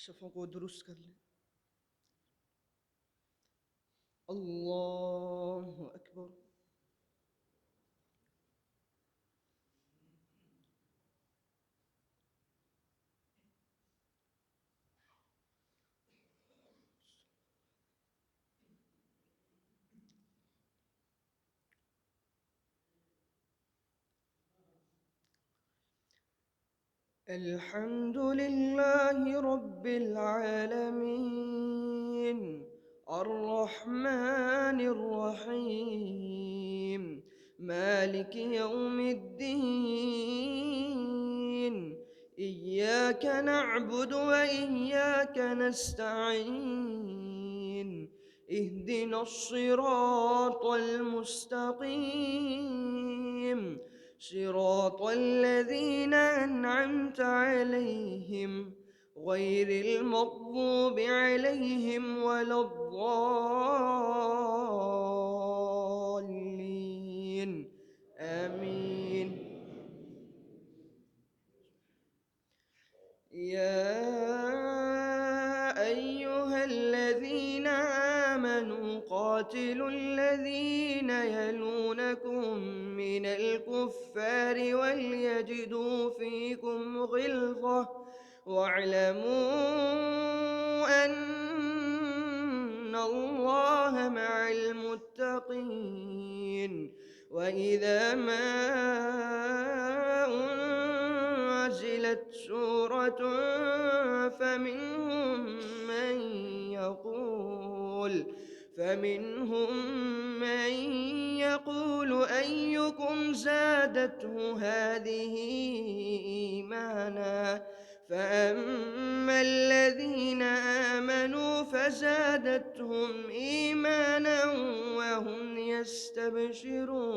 शफों को दुरुस्त कर ले। अल्लाहु अकबर। الحمد لله رب العالمين الرحمن الرحيم مالك يوم الدين إياك نعبد وإياك نستعين اهدنا الصراط المستقيم صراط الذين أنعمت عليهم غير المغضوب عليهم ولا الضالين آمين. يا أيها الذين آمنوا قاتلوا الذين يلونكم من الكفار وليجدوا فيكم غلظة واعلموا أن الله مع المتقين. وإذا ما أنزلت سورة فمنهم من يقول أيكم زادته هذه إيمانا فأما الذين آمنوا فزادتهم إيمانا وهم يستبشرون.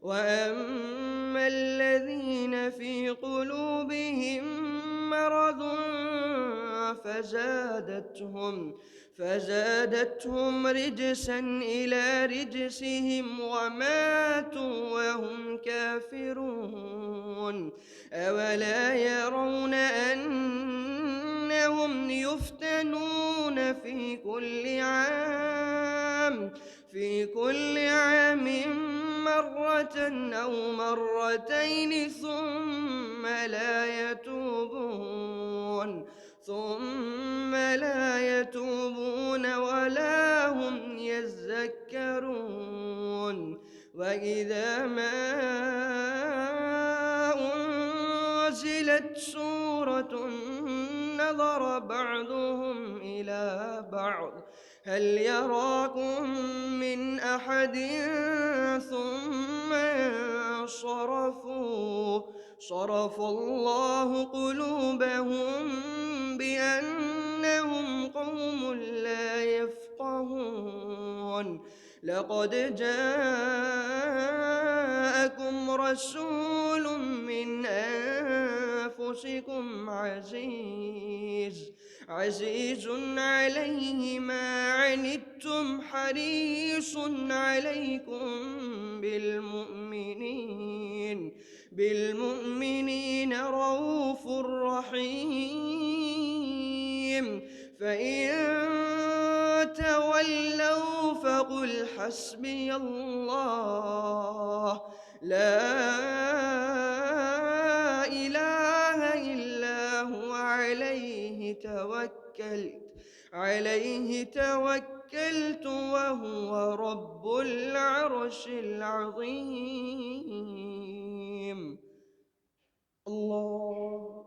وأما الذين في قلوبهم مرض فزادتهم رجسا إلى رجسهم وماتوا وهم كافرون. أولا يرون أنهم يفتنون في كل عام مرة أو مرتين ثم لا يتوبون ولا هم يذكرون. وإذا ما أنزلت سورة نظر بعضهم إلى بعض هل يراكم من أحد ثم انصرفوا صرف الله قلوبهم بأنهم قوم لا يفقهون. لقد جاءكم رسول من أنفسكم عزيز عليه ما عنتم حريص عليكم بالمؤمنين رؤوف رحيم. فإن تولوا فقل حسبي الله لا إله إلا هو عليه توكلت وهو رب العرش العظيم. الله.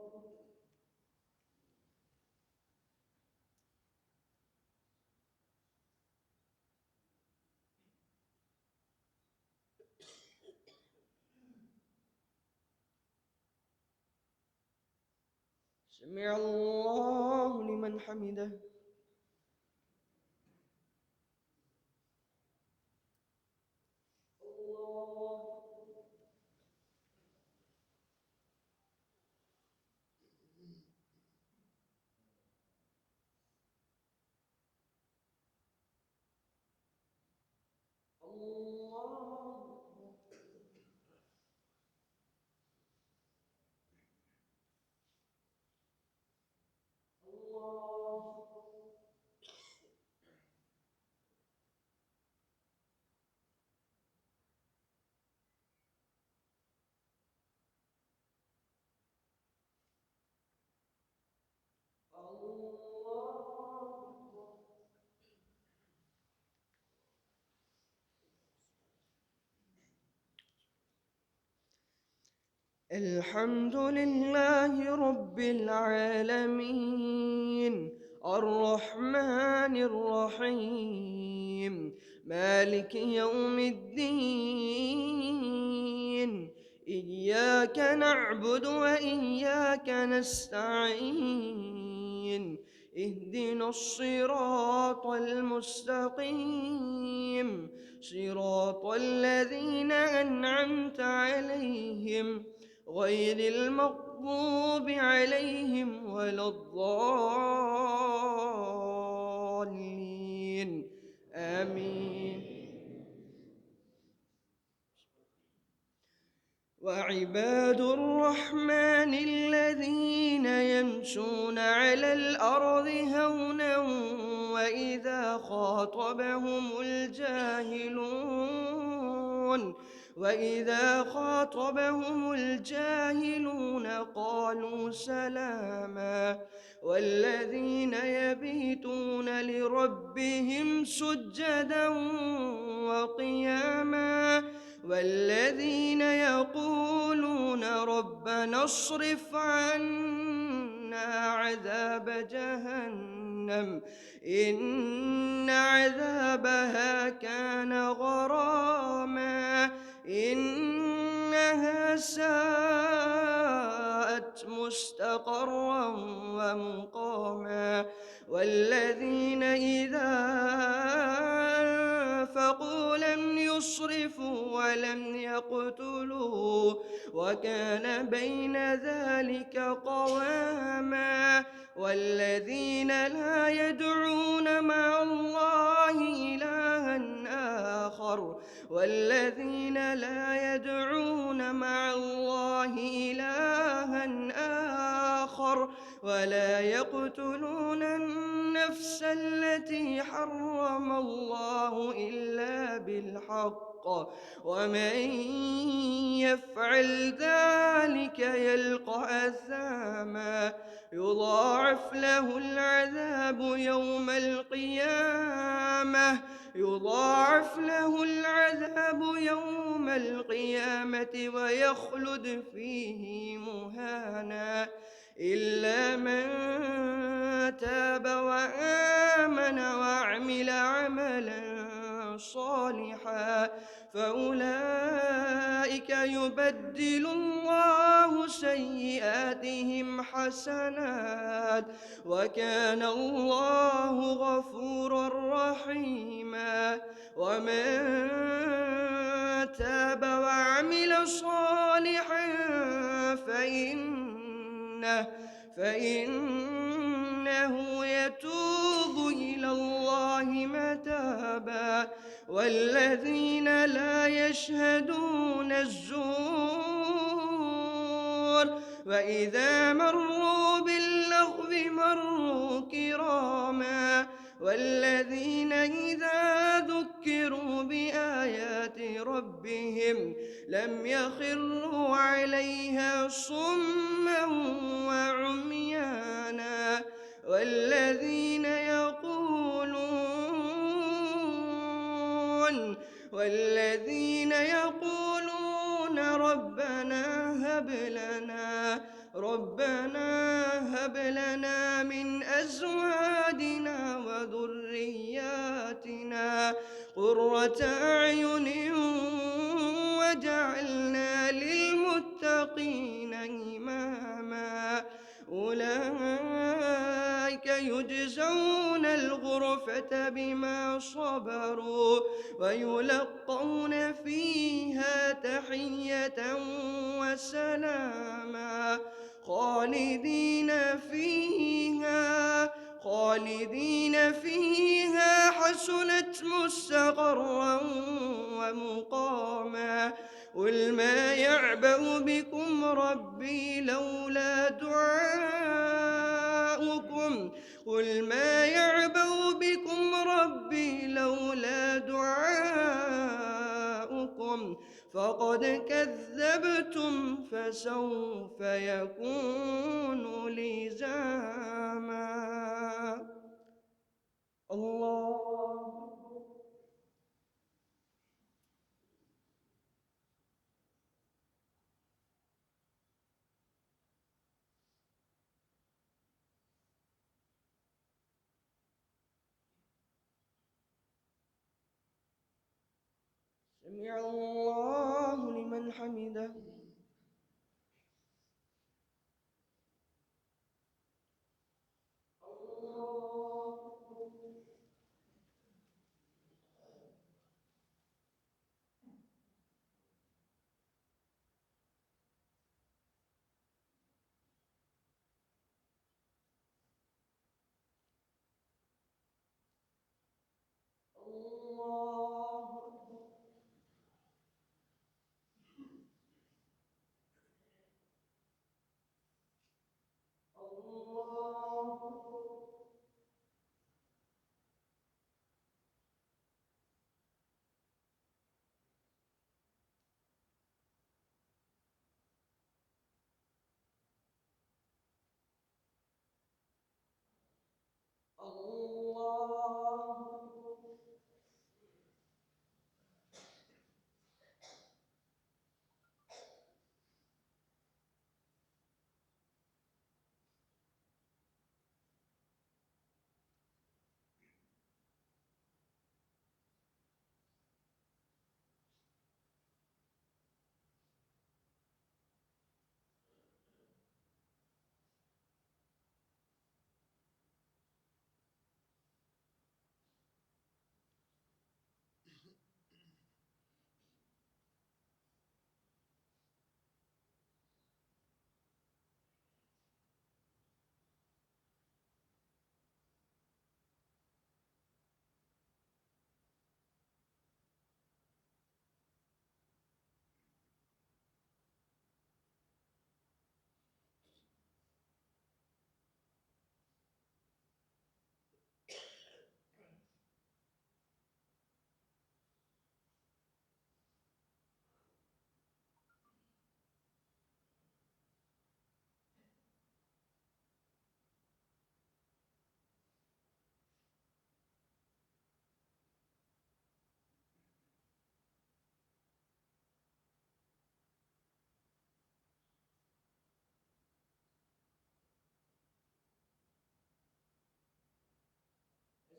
سمع الله لمن حمده. الحمد لله رب العالمين الرحمن الرحيم مالك يوم الدين إياك نعبد وإياك نستعين اهدنا الصراط المستقيم صراط الذين أنعمت عليهم غير المغضوب عليهم ولا الضالين آمين. وعباد الرحمن الذين يمشون على الأرض هونا وإذا خاطبهم الجاهلون قالوا سلاما والذين يبيتون لربهم سجدا وقياما والذين يقولون ربنا اصرف عنا عذاب جهنم إن عذابها كان غراما إنها ساءت مستقرا ومقاما والذين إذا أنفقوا لم يسرفوا ولم يقتلوا وكان بين ذلك قواما والذين لا يدعون مع الله إلها آخر ولا يقتلون النفس التي حرم الله إلا بالحق ومن يفعل ذلك يلقى أثاما يضاعف له العذاب يوم القيامة ويخلد فيه مهانا إلا من تاب وآمن وعمل عملا صالحا فأولئك يبدل الله سيئاتهم حسنات وكان الله غفورا رحيما ومن تاب وعمل صالحا فإنه يتوب إلى الله متابا والذين لا يشهدون الزور وإذا مروا باللغو مروا كراما والذين إذا ذكروا بآيات ربهم لم يخروا عليها صما وعميانا والذين يقولون ربنا هب لنا ربنا هب لنا من أزواجنا وذرياتنا قرة أعين واجعلنا للمتقين إماما أولئك يجزون الغرفة بما صبروا ويلقون فيها تحية وسلاما خالدين فيها حسنت مستقرا ومقاما قل ما يعبأ بكم ربي لولا دعاؤكم قل ما يعبأ بكم ربي لولا دعاؤكم فقد كذبتم فسوف يكون لزاما الله سمع الله لمن حمده الله الله الله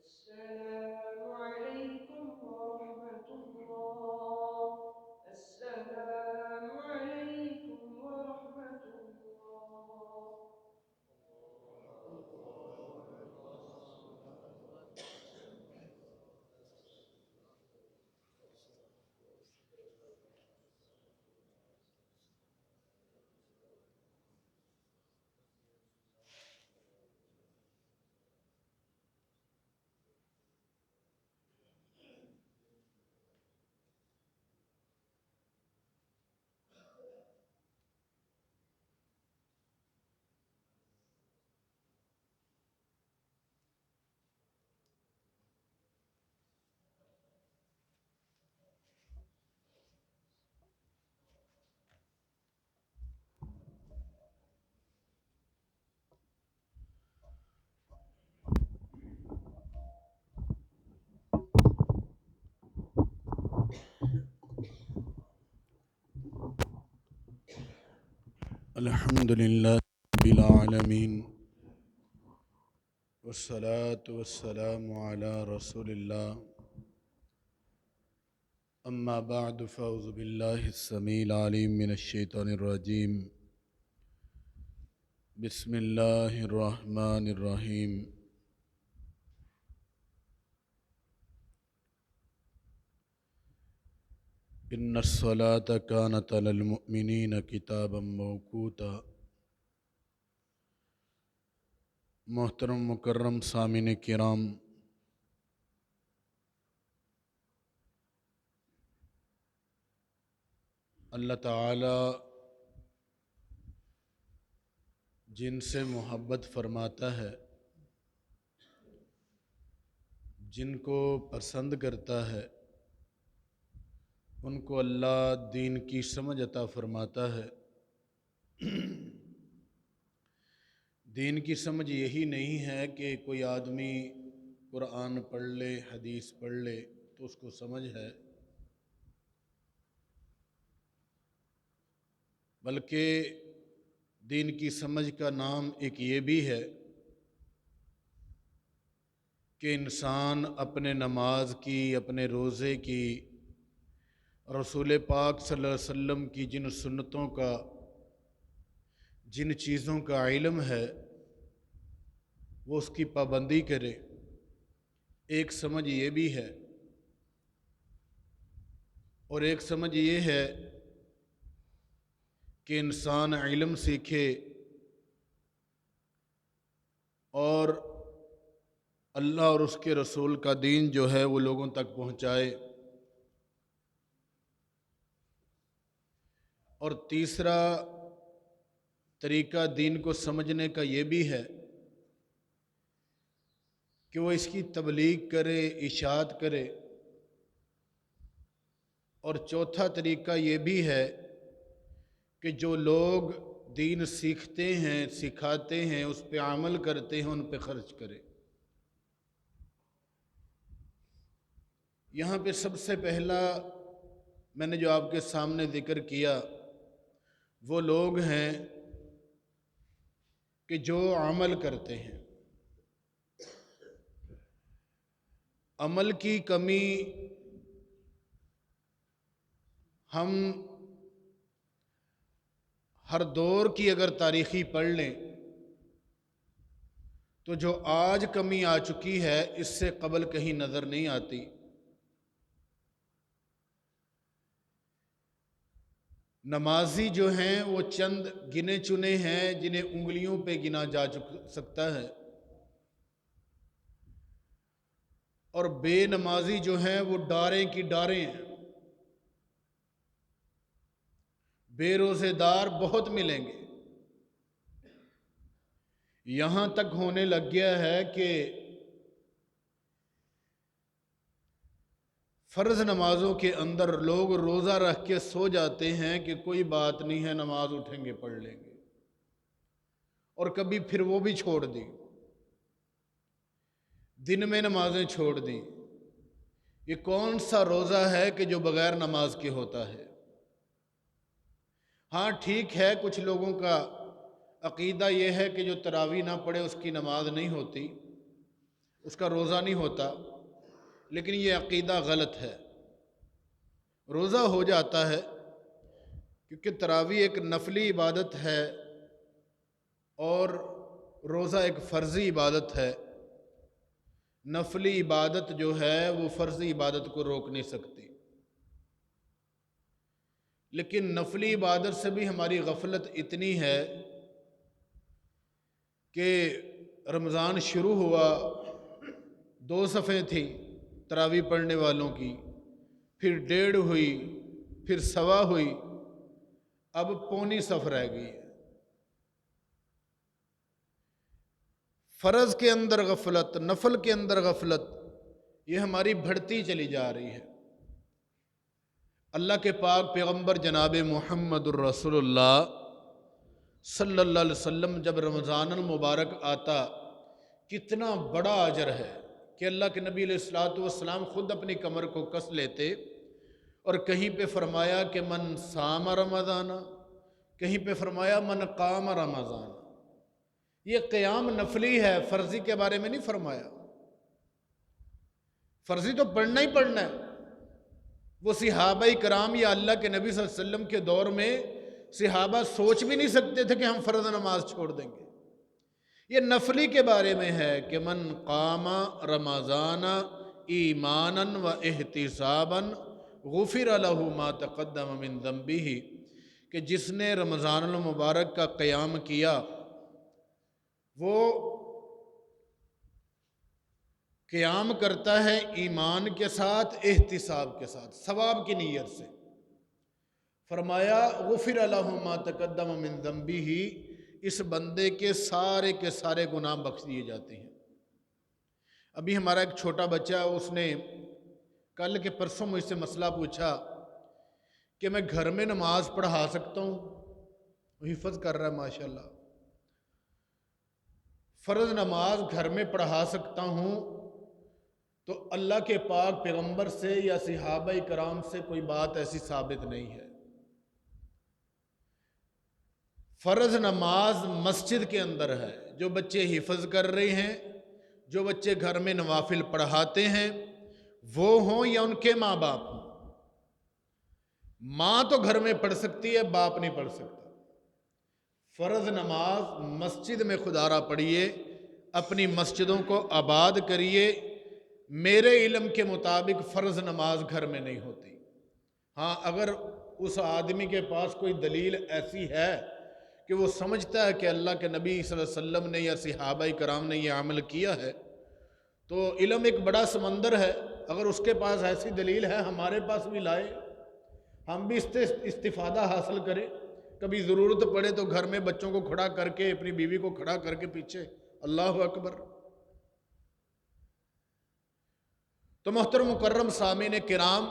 السلام عليكم ورحمة الله السلام عليكم ورحمة الله الحمد لله العالمين والصلاة والسلام على رسول الله أما بعد فأعوذ بالله السميع العليم من الشيطان الرجيم بسم الله الرحمن الرحيم إن الصلاة كانت على المؤمنين كتابا موقوتا۔ محترم مکرم سامعین کرام، اللہ تعالی جن سے محبت فرماتا ہے، جن کو پسند کرتا ہے، ان کو اللہ دین کی سمجھ عطا فرماتا ہے۔ دین کی سمجھ یہی نہیں ہے کہ کوئی آدمی قرآن پڑھ لے، حدیث پڑھ لے تو اس کو سمجھ ہے، بلکہ دین کی سمجھ کا نام ایک یہ بھی ہے کہ انسان اپنے نماز کی، اپنے روزے کی، رسول پاک صلی اللہ علیہ وسلم کی جن سنتوں کا، جن چیزوں کا علم ہے، وہ اس کی پابندی کرے۔ ایک سمجھ یہ بھی ہے، اور ایک سمجھ یہ ہے کہ انسان علم سیکھے اور اللہ اور اس کے رسول کا دین جو ہے وہ لوگوں تک پہنچائے۔ اور تیسرا طریقہ دین کو سمجھنے کا یہ بھی ہے کہ وہ اس کی تبلیغ کرے، اشاعت کرے۔ اور چوتھا طریقہ یہ بھی ہے کہ جو لوگ دین سیکھتے ہیں، سکھاتے ہیں، اس پہ عمل کرتے ہیں، ان پہ خرچ کرے۔ یہاں پہ سب سے پہلا میں نے جو آپ کے سامنے ذکر کیا وہ لوگ ہیں کہ جو عمل کرتے ہیں۔ عمل کی کمی ہم ہر دور کی اگر تاریخی پڑھ لیں تو جو آج کمی آ چکی ہے اس سے قبل کہیں نظر نہیں آتی۔ نمازی جو ہیں وہ چند گنے چنے ہیں جنہیں انگلیوں پہ گنا جا سکتا ہے، اور بے نمازی جو ہیں وہ ڈاریں کی ڈاریں ہیں۔ بے روزے دار بہت ملیں گے۔ یہاں تک ہونے لگ گیا ہے کہ فرض نمازوں کے اندر لوگ روزہ رکھ کے سو جاتے ہیں کہ کوئی بات نہیں ہے، نماز اٹھیں گے پڑھ لیں گے، اور کبھی پھر وہ بھی چھوڑ دی، دن میں نمازیں چھوڑ دیں۔ یہ کون سا روزہ ہے کہ جو بغیر نماز کے ہوتا ہے؟ ہاں ٹھیک ہے، کچھ لوگوں کا عقیدہ یہ ہے کہ جو تراویح نہ پڑھے اس کی نماز نہیں ہوتی، اس کا روزہ نہیں ہوتا، لیکن یہ عقیدہ غلط ہے۔ روزہ ہو جاتا ہے کیونکہ تراویح ایک نفلی عبادت ہے اور روزہ ایک فرضی عبادت ہے۔ نفلی عبادت جو ہے وہ فرضی عبادت کو روک نہیں سکتی، لیکن نفلی عبادت سے بھی ہماری غفلت اتنی ہے کہ رمضان شروع ہوا، 2 صفیں تھیں تراویح پڑھنے والوں کی، پھر 1.5 ہوئی، پھر 1.25 ہوئی، اب 1.25 صف رہ گئی ہے۔ فرض کے اندر غفلت، نفل کے اندر غفلت، یہ ہماری بڑھتی چلی جا رہی ہے۔ اللہ کے پاک پیغمبر جناب محمد الرسول اللہ صلی اللہ علیہ وسلم جب رمضان المبارک آتا، کتنا بڑا اجر ہے کہ اللہ کے نبی علیہ السلام خود اپنی کمر کو کس لیتے، اور کہیں پہ فرمایا کہ من صام رمضان، کہیں پہ فرمایا من قام رمضان۔ یہ قیام نفلی ہے، فرضی کے بارے میں نہیں فرمایا۔ فرضی تو پڑھنا ہی پڑھنا ہے۔ وہ صحابہ کرام یا اللہ کے نبی صلی اللہ علیہ وسلم کے دور میں صحابہ سوچ بھی نہیں سکتے تھے کہ ہم فرض نماز چھوڑ دیں گے۔ یہ نفلی کے بارے میں ہے کہ من قام رمضان ایمانا و احتسابا غفر له ما تقدم من ذنبه، کہ جس نے رمضان المبارک کا قیام کیا وہ قیام کرتا ہے ایمان کے ساتھ، احتساب کے ساتھ، ثواب کی نیت سے۔ فرمایا غفر له ما تقدم من ذنبه، اس بندے کے سارے گناہ بخش دیے جاتے ہیں۔ ابھی ہمارا ایک چھوٹا بچہ، اس نے کل کے پرسوں مجھ سے مسئلہ پوچھا کہ میں گھر میں نماز پڑھا سکتا ہوں؟ حفظ کر رہا ہے ماشاءاللہ۔ فرض نماز گھر میں پڑھا سکتا ہوں؟ تو اللہ کے پاک پیغمبر سے یا صحابہ کرام سے کوئی بات ایسی ثابت نہیں ہے۔ فرض نماز مسجد کے اندر ہے۔ جو بچے حفظ کر رہے ہیں، جو بچے گھر میں نوافل پڑھاتے ہیں، وہ ہوں یا ان کے ماں باپ ہوں۔ ماں تو گھر میں پڑھ سکتی ہے، باپ نہیں پڑھ سکتا۔ فرض نماز مسجد میں خدا را پڑھیے، اپنی مسجدوں کو آباد کریے۔ میرے علم کے مطابق فرض نماز گھر میں نہیں ہوتی۔ ہاں، اگر اس آدمی کے پاس کوئی دلیل ایسی ہے کہ وہ سمجھتا ہے کہ اللہ کے نبی صلی اللہ علیہ وسلم نے یا صحابہ کرام نے یہ عمل کیا ہے، تو علم ایک بڑا سمندر ہے۔ اگر اس کے پاس ایسی دلیل ہے، ہمارے پاس بھی لائے، ہم بھی اس سے استفادہ حاصل کریں۔ کبھی ضرورت پڑے تو گھر میں بچوں کو کھڑا کر کے، اپنی بیوی کو کھڑا کر کے پیچھے اللہ اکبر۔ تو محترم مکرم سامعین کرام،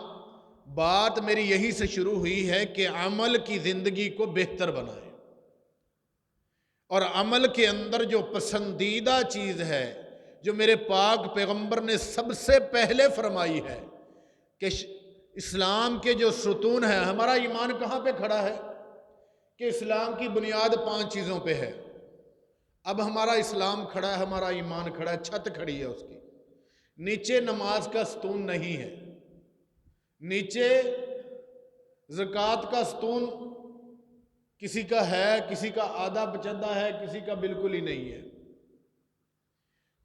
بات میری یہی سے شروع ہوئی ہے کہ عمل کی زندگی کو بہتر بنائیں، اور عمل کے اندر جو پسندیدہ چیز ہے، جو میرے پاک پیغمبر نے سب سے پہلے فرمائی ہے کہ اسلام کے جو ستون ہیں، ہمارا ایمان کہاں پہ کھڑا ہے؟ کہ اسلام کی بنیاد 5 چیزوں پہ ہے۔ اب ہمارا اسلام کھڑا ہے، ہمارا ایمان کھڑا ہے، چھت کھڑی ہے اس کی۔ نیچے نماز کا ستون نہیں ہے، نیچے زکوٰۃ کا ستون کسی کا ہے، کسی کا آدھا بچدہ ہے، کسی کا بالکل ہی نہیں ہے۔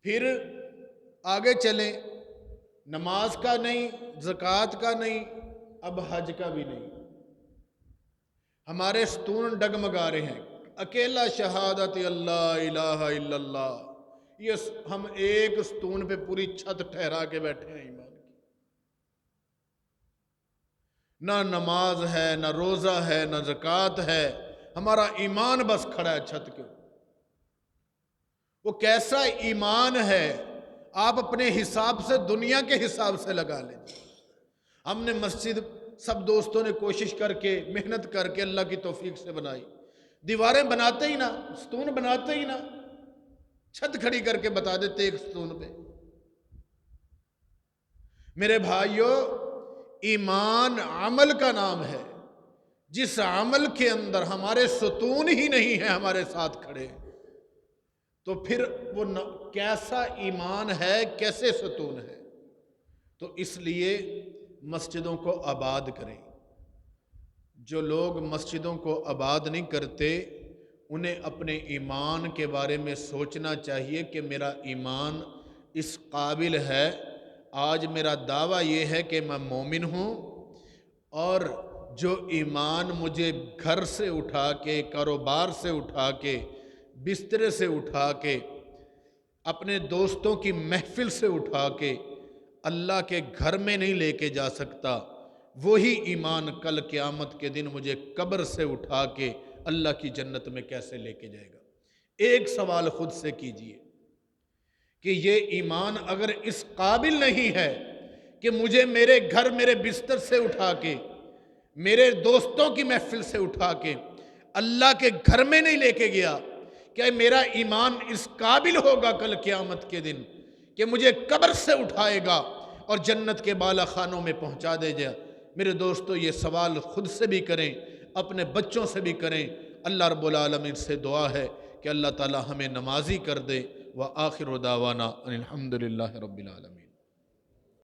پھر آگے چلیں، نماز کا نہیں، زکوٰۃ کا نہیں، اب حج کا بھی نہیں۔ ہمارے ستون ڈگمگا رہے ہیں۔ اکیلا شہادت اللہ الہ الا اللہ، یہ ہم ایک ستون پہ پوری چھت ٹھہرا کے بیٹھے ہیں ایمان کی۔ نہ نماز ہے، نہ روزہ ہے، نہ زکوٰۃ ہے، ہمارا ایمان بس کھڑا ہے چھت کے۔ وہ کیسا ایمان ہے، آپ اپنے حساب سے، دنیا کے حساب سے لگا لیں۔ ہم نے مسجد سب دوستوں نے کوشش کر کے، محنت کر کے اللہ کی توفیق سے بنائی۔ دیواریں بناتے ہی نہ، ستون بناتے ہی نہ، چھت کھڑی کر کے بتا دیتے ایک ستون پہ۔ میرے بھائیو، ایمان عمل کا نام ہے۔ جس عمل کے اندر ہمارے ستون ہی نہیں ہیں ہمارے ساتھ کھڑے، تو پھر وہ کیسا ایمان ہے، کیسے ستون ہے؟ تو اس لیے مسجدوں کو آباد کریں۔ جو لوگ مسجدوں کو آباد نہیں کرتے، انہیں اپنے ایمان کے بارے میں سوچنا چاہیے کہ میرا ایمان اس قابل ہے۔ آج میرا دعویٰ یہ ہے کہ میں مومن ہوں، اور جو ایمان مجھے گھر سے اٹھا کے، کاروبار سے اٹھا کے، بستر سے اٹھا کے، اپنے دوستوں کی محفل سے اٹھا کے اللہ کے گھر میں نہیں لے کے جا سکتا، وہی ایمان کل قیامت کے دن مجھے قبر سے اٹھا کے اللہ کی جنت میں کیسے لے کے جائے گا؟ ایک سوال خود سے کیجئے کہ یہ ایمان اگر اس قابل نہیں ہے کہ مجھے میرے گھر، میرے بستر سے اٹھا کے، میرے دوستوں کی محفل سے اٹھا کے اللہ کے گھر میں نہیں لے کے گیا، کیا میرا ایمان اس قابل ہوگا کل قیامت کے دن کہ مجھے قبر سے اٹھائے گا اور جنت کے بالا خانوں میں پہنچا دے جائے؟ میرے دوستو، یہ سوال خود سے بھی کریں، اپنے بچوں سے بھی کریں۔ اللہ رب العالمین سے دعا ہے کہ اللہ تعالی ہمیں نمازی کر دے۔ وآخر دعوانا ان الحمد للہ رب العالمین۔